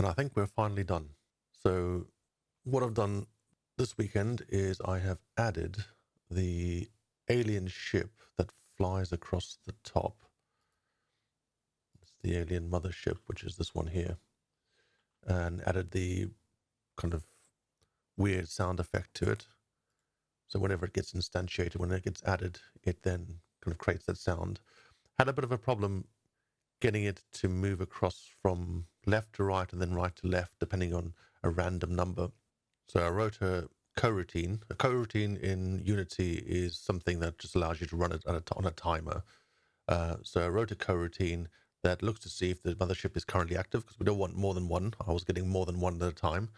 And I think we're finally done. So what I've done this weekend is I have added the alien ship that flies across the top. It's the alien mothership, which is this one here. And added the kind of weird sound effect to it. So whenever it gets instantiated, when it gets added, it then kind of creates that sound. Had a bit of a problem getting it to move across from left to right and then right to left, depending on a random number. So I wrote a coroutine. A coroutine in Unity is something that just allows you to run it on a timer. So I wrote a coroutine that looks to see if the mothership is currently active, because we don't want more than one. I was getting more than one at a time.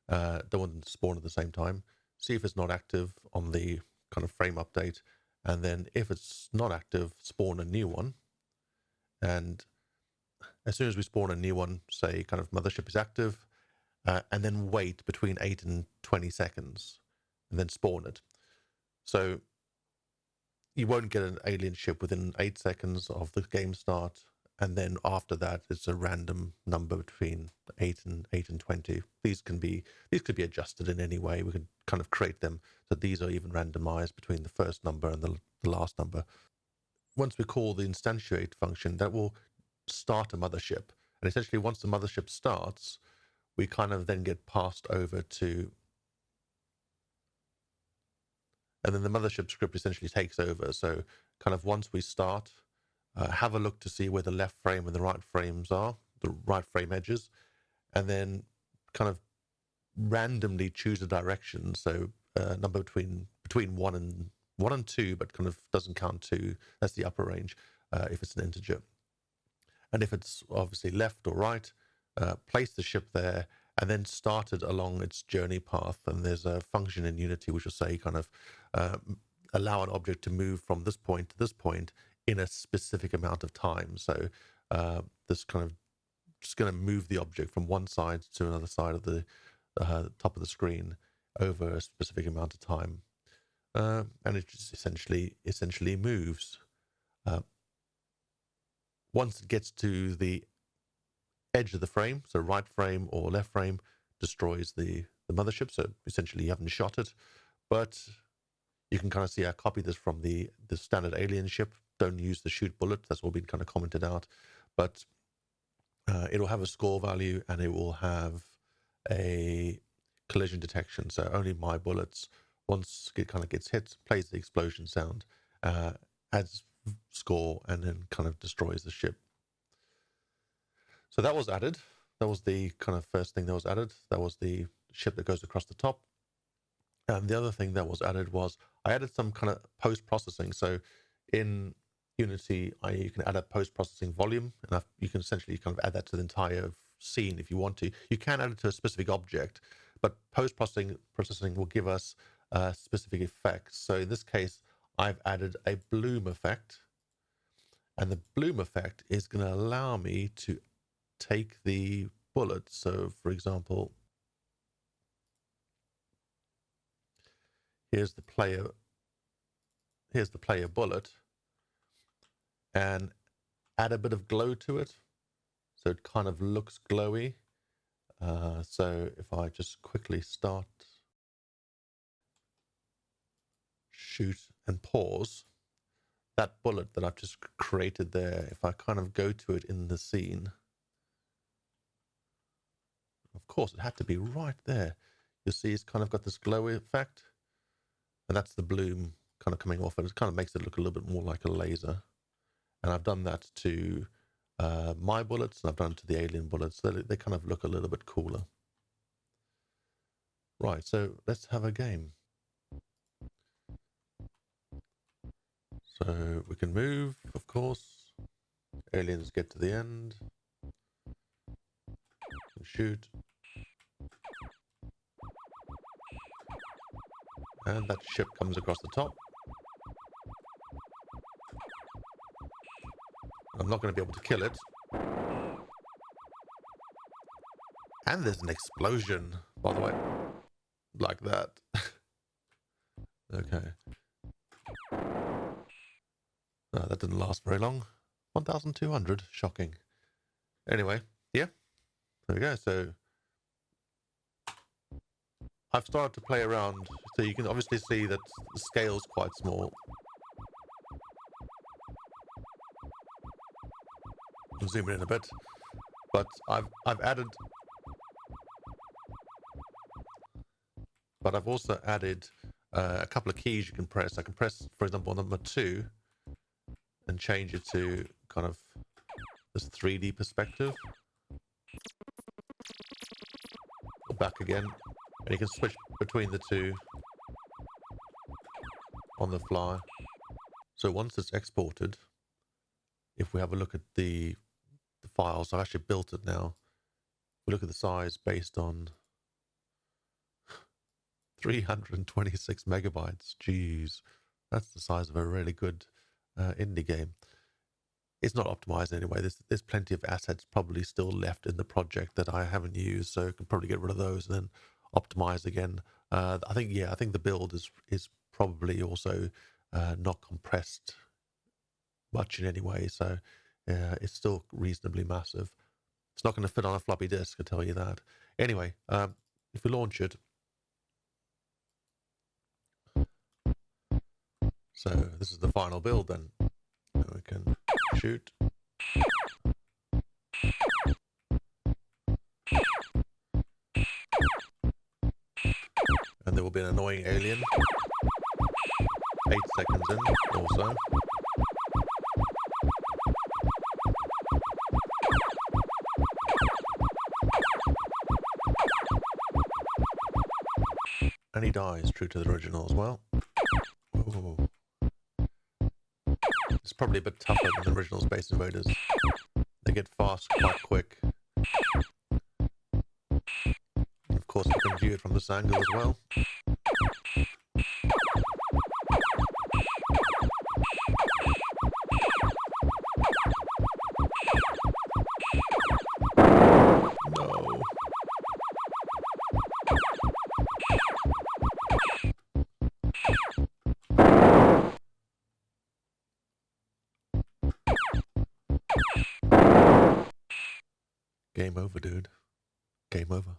Don't want them to spawn at the same time. See if it's not active on the kind of frame update. And then if it's not active, spawn a new one. And as soon as we spawn a new one, say kind of mothership is active, and then wait between 8 and 20 seconds, and then spawn it. So you won't get an alien ship within 8 seconds of the game start, and then after that, it's a random number between 8 and 20. These could be adjusted in any way. We could kind of create them so these are even randomized between the first number and the last number. Once we call the instantiate function, that will start a mothership. And essentially, once the mothership starts, we kind of then get passed over to, and then the mothership script essentially takes over. So kind of once we start, have a look to see where the left frame and the right frames are, the right frame edges, and then kind of randomly choose a direction. So number between 1 and 2, but kind of doesn't count 2. That's the upper range if it's an integer. And if it's obviously left or right, place the ship there and then start it along its journey path. And there's a function in Unity which will say kind of allow an object to move from this point to this point in a specific amount of time. So this kind of just going to move the object from one side to another side of the top of the screen over a specific amount of time. And it just essentially moves. Once it gets to the edge of the frame, so right frame or left frame, destroys the mothership. So essentially you haven't shot it, but you can kind of see I copied this from the standard alien ship. Don't use the shoot bullet. That's all been kind of commented out, but it'll have a score value and it will have a collision detection. So only my bullets, once it kind of gets hit, plays the explosion sound, adds score, and then kind of destroys the ship. So that was added. That was the kind of first thing that was added. That was the ship that goes across the top. And the other thing that was added was I added some kind of post-processing. So in Unity, you can add a post-processing volume, and you can essentially kind of add that to the entire scene if you want to. You can add it to a specific object, but post-processing will give us specific effects. So in this case, I've added a bloom effect, and the bloom effect is going to allow me to take the bullet. So for example, here's the player bullet, and add a bit of glow to it so it kind of looks glowy. So if I just quickly start, shoot, and pause, that bullet that I've just created there, if I kind of go to it in the scene, of course it had to be right there. You'll see it's kind of got this glowy effect, and that's the bloom kind of coming off, and it kind of makes it look a little bit more like a laser. And I've done that to my bullets, and I've done it to the alien bullets. So they kind of look a little bit cooler. Right, so let's have a game. So we can move, of course. Aliens get to the end. Shoot. And that ship comes across the top. I'm not going to be able to kill it. And there's an explosion, by the way. Like that. Okay. No, that didn't last very long. 1,200. Shocking. Anyway, yeah. There we go. So I've started to play around, so you can obviously see that the scale's quite small. I'll zoom in a bit, but I've also added a couple of keys you can press. I can press, for example, number 2 and change it to kind of this 3D perspective. Back again, and you can switch between the two on the fly. So once it's exported, if we have a look at the files, I've actually built it now. We look at the size based on 326 megabytes. Jeez, that's the size of a really good indie game. It's not optimized anyway. There's plenty of assets probably still left in the project that I haven't used, so I can probably get rid of those and then optimize again. I think the build is probably also not compressed much in any way, so it's still reasonably massive. It's not going to fit on a floppy disk, I tell you that. Anyway, if we launch it, so this is the final build then. And we can shoot. And there will be an annoying alien 8 seconds in or so. And he dies, true to the original as well. Ooh. It's probably a bit tougher than the original Space Invaders. They get fast quite quick. And of course, we can view it from this angle as well. No. Game over, dude. Game over.